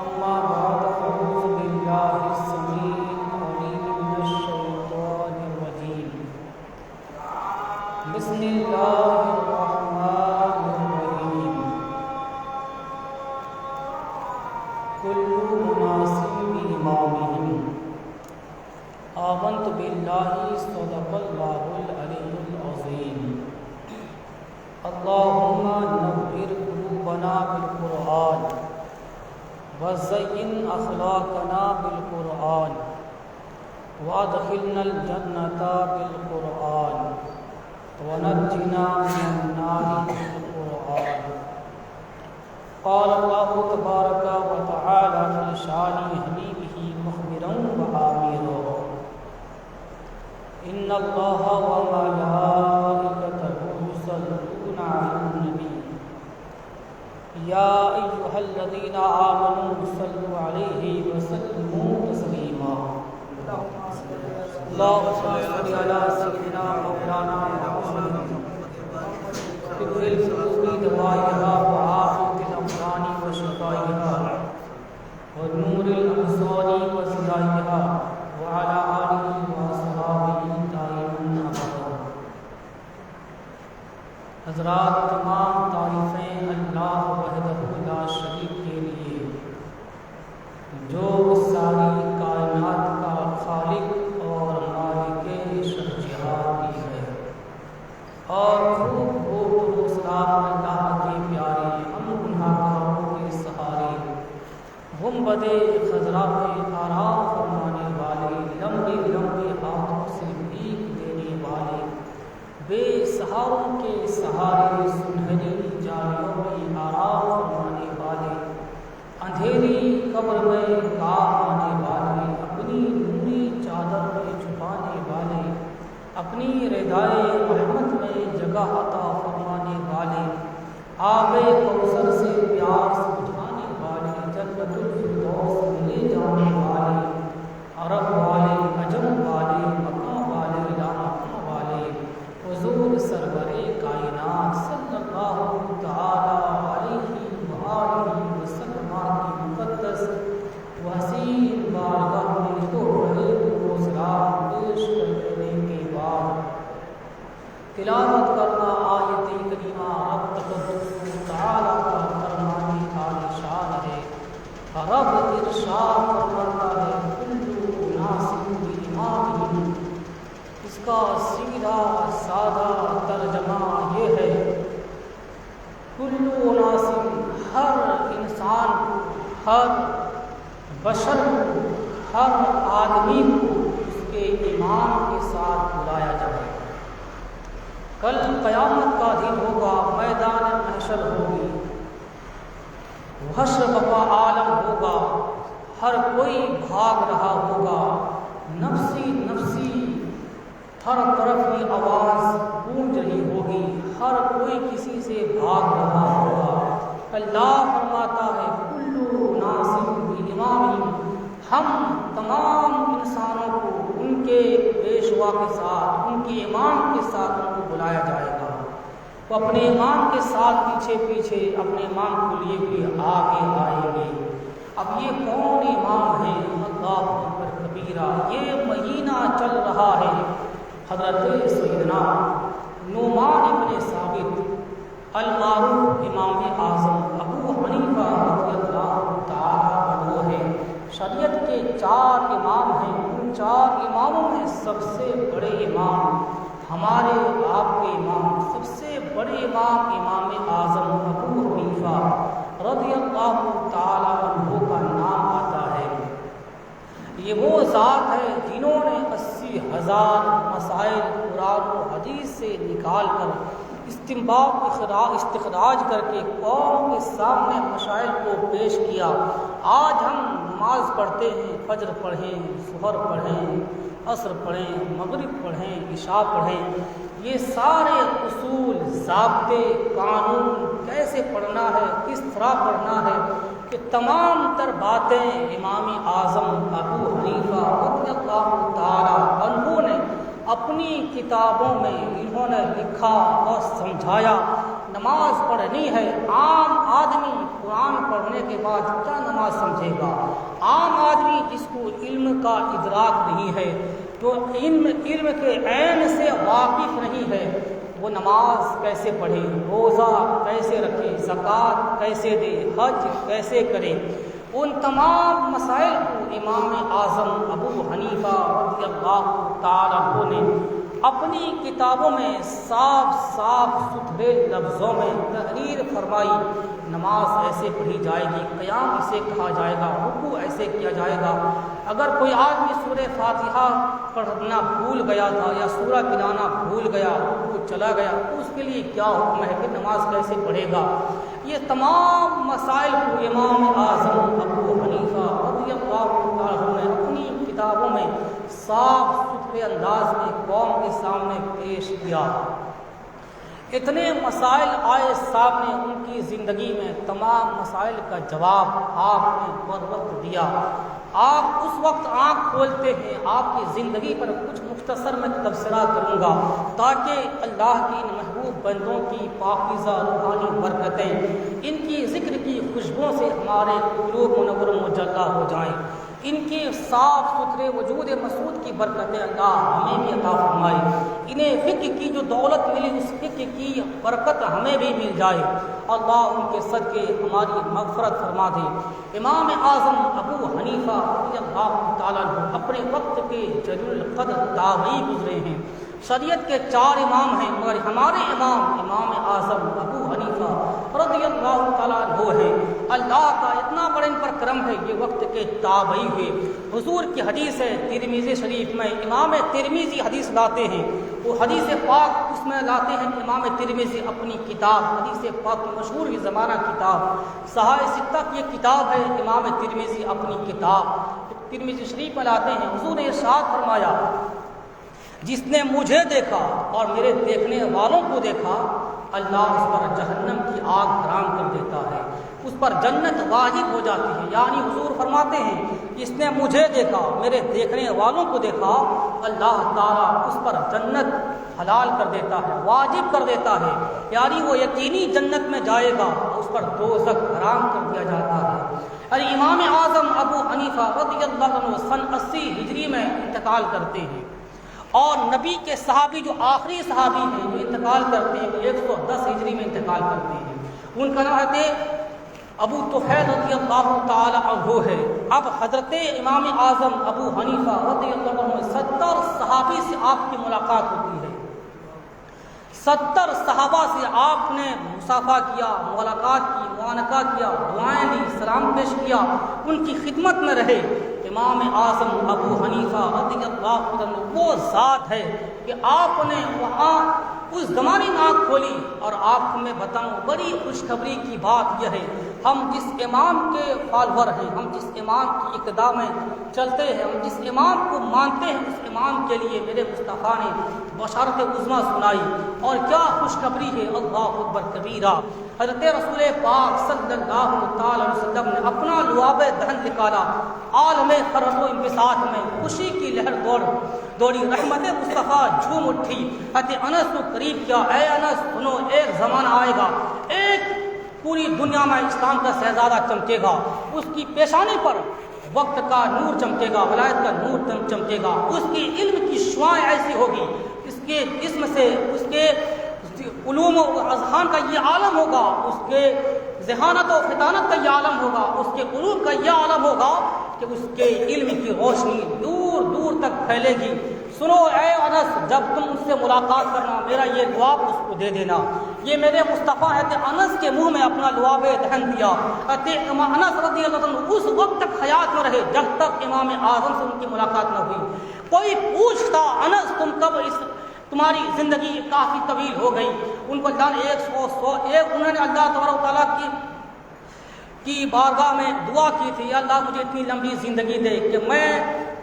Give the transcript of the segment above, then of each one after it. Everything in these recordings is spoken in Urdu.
أما بعد فأعوذ بالله السميع العليم من الشيطان الرجيم بسم الله الرحمن الرحيم كل أناس بإمامهم آمنت بالله صدق الله العلي العظيم اللهم نور قلوبنا بالقرآن وزين أخلاقنا بالقرآن وادخلنا الجنة بالقرآن ونجنا من النار بالقرآن. قال الله تبارك وتعالى في شان حبيبه مخبرا وآمرا إن الله وملائكته يصلون على النبي يا أيها الذين آمنوا صلوا عليه وسلموا تسليما. اللهم صل على سيدنا مولانا محمد طب القلوب دوائها وعافية الأبدان وشفائها ونور الأبصار وضيائها وعلى آله وأصحابه دائما أبدا. حضرات، تمام تعریفیں اللہ وحدہ لا شریک کے لیے جو ساری کائنات کا خالق اور مالک شجاعت بھی ہے، اور خوب سلام اللہ کے پیارے ہم گناہگاروں کے سہارے گنبد خضرا پہ آرام فرمانے والے لمبے لمبے ہاتھوں سے بھیک دینے والے بے سہاروں کے سہارے سنہری جالیوں میں آرام فرمانے والے اندھیری قبر میں کام آنے والے اپنی نوری چادر میں چھپانے والے اپنی ردائے رحمت میں جگہ عطا فرمانے والے آب کوثر سے پیاس بجھانے والے جنت الفردوس میں لے جانے والے عرب والے عجم والے مکہ والے لامکہ والے حضور سرور کائنات صلی اللہ تعالی علیہ وآلہ وسلم کی مقدس وحسین بارگاہ میں تحفے و سلام پیش کر دینے کے بعد تلاوت کرنا آیت کریمہ رب تقدس تعالی کا فرمان عالی شان ہے. رب ارشاد فرماتا ہے کل اناس بإمامہم. اس کا سیدھا سادہ ترجمہ یہ ہے کل اناس، ہر انسان کو، ہر بشر کو، ہر آدمی کو اس کے امام کے ساتھ بلایا جائے. کل قیامت کا دن ہوگا، میدان محشر ہوگی، حشر بپا عالم ہوگا، ہر کوئی بھاگ رہا ہوگا، نفسی نفسی ہر طرف یہ آواز گونج رہی ہوگی، ہر کوئی کسی سے بھاگ رہا ہوگا. اللہ فرماتا ہے کل اناس بإمامہم، ہم تمام انسانوں کو ان کے پیشوا کے ساتھ، ان کے امام کے ساتھ ان کو بلایا جائے گا. وہ اپنے امام کے ساتھ پیچھے پیچھے اپنے امام کو لیے ہوئے آگے آئیں گے. اب یہ کون امام ہے؟ اللہ اکبر کبیرہ. یہ مہینہ چل رہا ہے حضرت سیدنا نعمان ابن ثابت المعروف امام اعظم ابو حنیفہ رضی اللہ تعالی عنہ ہے. شریعت کے 4 امام ہیں. ان 4 اماموں میں سب سے بڑے امام ہمارے آپ کے امام، سب سے بڑے امام امام اعظم ابو حنیفہ رضی اللہ تعالی عنہ کا نام آتا ہے. یہ وہ ذات ہے جنہوں نے 80,000 مسائل قرآن و حدیث سے نکال کر استنباط استخراج کر کے قوم کے سامنے مسائل کو پیش کیا. آج ہم نماز پڑھتے ہیں، فجر پڑھیں، ظہر پڑھیں، عصر پڑھیں، مغرب پڑھیں، عشاء پڑھیں، یہ سارے اصول، ضابطے، قانون، کیسے پڑھنا ہے، کس طرح پڑھنا ہے، کہ تمام تر باتیں امام اعظم ابو حنیفہ رضی اللہ تعالی عنہ نے اپنی کتابوں میں انہوں نے لکھا اور سمجھایا. نماز پڑھنی ہے، عام آدمی قرآن پڑھنے کے بعد کیا نماز سمجھے گا؟ عام آدمی جس کو علم کا ادراک نہیں ہے، جو علم کے عین سے واقف نہیں ہے، وہ نماز کیسے پڑھے، روزہ کیسے رکھے، زکوٰۃ کیسے دے، حج کیسے کرے؟ ان تمام مسائل کو امام اعظم ابو حنیفہ رضی اللہ تعالیٰ عنہ نے اپنی کتابوں میں صاف ستھرے لفظوں میں تحریر فرمائی۔ نماز ایسے پڑھی جائے گی، قیام اسے کہا جائے گا، رکوع ایسے کیا جائے گا۔ اگر کوئی آدمی سورہ فاتحہ پڑھنا بھول گیا تھا یا سورہ گنانا بھول گیا، رکوع چلا گیا، تو اس کے لیے کیا حکم ہے کہ نماز کیسے پڑھے گا؟ یہ تمام مسائل کو امام اعظم ابو حنیفہ رضی اللہ عنہ نے اپنی کتابوں میں صاف ستھرے انداز میں قوم کے سامنے پیش کیا۔ اتنے مسائل آئے سامنے، ان کی زندگی میں تمام مسائل کا جواب آپ نے بر وقت دیا۔ آپ اس وقت آنکھ کھولتے ہیں، آپ کی زندگی پر کچھ مختصر میں تبصرہ کروں گا تاکہ اللہ کی ان محبوب بندوں کی پاکیزہ روحانی برکتیں، ان کی ذکر کی خوشبوؤں سے ہمارے قلوب منور و مجلہ ہو جائیں۔ ان کی صاف ستھرے وجود مسعود کی برکتیں اللہ ہمیں بھی عطا فرمائے۔ انہیں فقہ کی جو دولت ملی، اس فقہ کی برکت ہمیں بھی مل جائے۔ اللہ ان کے صدقے ہماری مغفرت فرما دے۔ امام اعظم ابو حنیفہ رضی اللہ تعالیٰ عنہ اپنے وقت کے جلیل القدر تابعی گزرے ہیں۔ شریعت کے 4 امام ہیں، مگر ہمارے امام اعظم ابو حنیفہ رضی اللہ تعالیٰ عنہ ہے۔ اللہ کا اتنا بڑا ان پر کرم ہے، یہ وقت کے تابعی ہوئے۔ حضور کی حدیث ہے ترمذی شریف میں، امام ترمذی حدیث لاتے ہیں، وہ حدیث پاک اس میں لاتے ہیں۔ امام ترمذی اپنی کتاب حدیث پاک کی مشہور زمانہ کتاب صحاح ستہ کی ایک کتاب ہے، امام ترمذی اپنی کتاب ترمذی شریف میں لاتے ہیں۔ حضور نے ارشاد فرمایا، جس نے مجھے دیکھا اور میرے دیکھنے والوں کو دیکھا، اللہ اس پر جہنم کی آگ حرام کر دیتا ہے، اس پر جنت واجب ہو جاتی ہے۔ یعنی حضور فرماتے ہیں، جس نے مجھے دیکھا، میرے دیکھنے والوں کو دیکھا، اللہ تعالیٰ اس پر جنت حلال کر دیتا ہے، واجب کر دیتا ہے، یعنی وہ یقینی جنت میں جائے گا، اس پر دوزخ حرام کر دیا جاتا ہے۔ یعنی امام اعظم ابو حنیفہ رضی اللہ عنہ سن 80 ہجری میں انتقال کرتے ہیں، اور نبی کے صحابی جو آخری صحابی ہیں جو انتقال کرتے ہیں، وہ 110 ہجری میں انتقال کرتے ہیں۔ ان کا نام ہے ابو طفیل رضی اللہ تعالی عنہ ہے۔ اب حضرت امام اعظم ابو حنیفہ رضی اللہ عنہ 70 صحابی سے آپ کی ملاقات ہوتی ہے۔ 70 صحابہ سے آپ نے مصافحہ کیا، ملاقات کی، معانقہ کیا، دعائیں دی، سلام پیش کیا، ان کی خدمت میں رہے۔ امام اعظم ابو حنیفہ رضی اللہ عنہ وہ ذات ہے کہ آپ نے وہاں اس زمانے میں آنکھ کھولی، اور آپ کو میں بتاؤں بڑی خوشخبری کی بات یہ ہے، ہم جس امام کے فالوور ہیں، ہم جس امام کی اقتداء میں چلتے ہیں، ہم جس امام کو مانتے ہیں، اس امام کے لیے میرے مصطفیٰ نے بشارت عظمیٰ سنائی، اور کیا خوشخبری ہے، اللہ اکبر کبیرہ۔ حضرت رسول پاک صلی اللہ تعالی علیہ وسلم نے اپنا لعاب دہن نکالا، عالم خرد و انبساط میں خوشی کی لہر دوڑی، رحمت مصطفیٰ جھوم اٹھی۔ حضرت انس کو قریب کیا، اے انس سنو، ایک زمانہ آئے گا، ایک پوری دنیا میں اسلام کا شہزادہ چمکے گا، اس کی پیشانی پر وقت کا نور چمکے گا، ولایت کا نور چمکے گا، اس کی علم کی شعاع ایسی ہوگی، اس کے جسم سے، اس کے علوم و اذہان کا یہ عالم ہوگا، اس کے ذہانت و فطانت کا یہ عالم ہوگا، اس کے علوم کا یہ عالم ہوگا کہ اس کے علم کی روشنی دور دور تک پھیلے گی۔ سنو اے انس، جب تم اس سے ملاقات کرنا، میرا یہ لعاب اس کو دے دینا۔ یہ میرے مصطفیٰ ہے۔ انس کے منہ میں اپنا لعاب دہن دیا۔ انس رضی اللہ عنہ اس وقت تک حیات میں رہے جب تک امام اعظم سے ان کی ملاقات نہ ہوئی۔ کوئی پوچھتا، انس تم کب تمہاری زندگی کافی طویل ہو گئی، ان کو اللہ نے 100 انہوں نے اللہ تبارک و تعالیٰ کی کی بارگاہ میں دعا کی تھی، اللہ مجھے اتنی لمبی زندگی دے کہ میں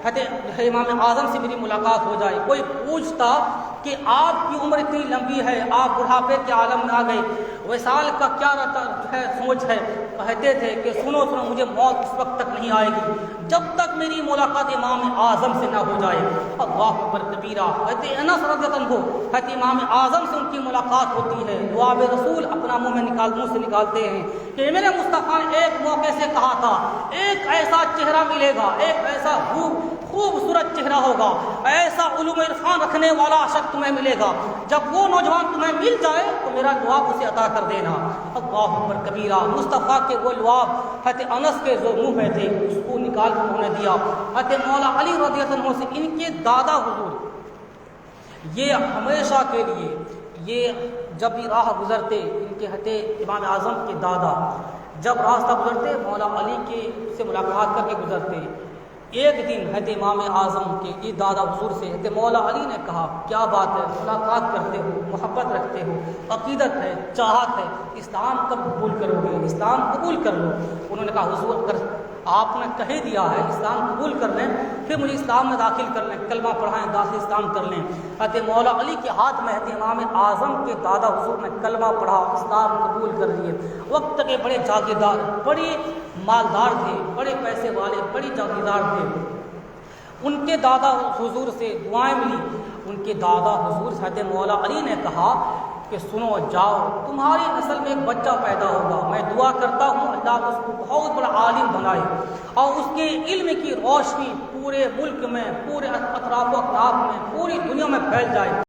امام اعظم سے میری ملاقات ہو جائے۔ کوئی پوچھتا کہ آپ کی عمر اتنی لمبی ہے، آپ بڑھاپے کے عالم میں آ گئے، وصال کا کیا سوچ ہے؟ کہتے تھے کہ سنو مجھے موت اس وقت تک نہیں آئے گی جب تک میری ملاقات امام اعظم سے نہ ہو جائے۔ اللہ اکبر کبیرہ۔ کہتے انس رضی اللہ عنہ کہتے امام اعظم سے ان کی ملاقات ہوتی ہے، دعا رسول اپنا منہ سے نکالتے ہیں کہ میرے مصطفیٰ نے ایک موقع سے کہا تھا ایک ایسا چہرہ ملے گا، ایک ایسا خوبصورت چہرہ ہوگا، ایسا علوم عرفان رکھنے والا شخص تمہیں ملے گا، جب وہ نوجوان تمہیں مل جائے تو میرا لعاب اسے عطا کر دینا۔ اللہ اکبر کبیرہ۔ مصطفیٰ کے وہ لعاب حضرت انس کے جو منہ میں تھے اس کو نکال کر انہوں نے دیا۔ حضرت مولا علی رضی اللہ عنہ سے ان کے دادا حضور یہ ہمیشہ کے لیے یہ جب بھی راہ گزرتے ان کے حضرت امام اعظم کے دادا جب راستہ گزرتے مولا علی کے سے ملاقات کر کے گزرتے۔ ایک دن حضرت امام اعظم کے یہ دادا حضور سے حضرت مولا علی نے کہا کیا بات ہے، ملاقات کرتے ہو، محبت رکھتے ہو، عقیدت ہے، چاہت ہے، اسلام کب قبول کرو گے؟ اسلام قبول کر لو۔ انہوں نے کہا حضور اگر آپ نے کہہ دیا ہے اسلام قبول کر لیں پھر مجھے اسلام میں داخل کر لیں، کلمہ پڑھائیں، داخل اسلام کر لیں۔ حضرت مولا علی کے ہاتھ میں حضرت امام اعظم کے دادا حضور نے کلمہ پڑھا، اسلام قبول کر لیے۔ وقت کے بڑے جاگیردار، بڑے مالدار تھے، بڑے پیسے والے، بڑے جاگیردار تھے۔ ان کے دادا حضور سے دعائیں ملی۔ ان کے دادا حضور سے حضرت مولا علی نے کہا کہ سنو جاؤ تمہاری نسل میں ایک بچہ پیدا ہوگا، میں دعا کرتا ہوں اللہ اس کو بہت بڑا عالم بنائے اور اس کے علم کی روشنی پورے ملک میں، پورے اطراف و اقناف میں، پوری دنیا میں پھیل جائے۔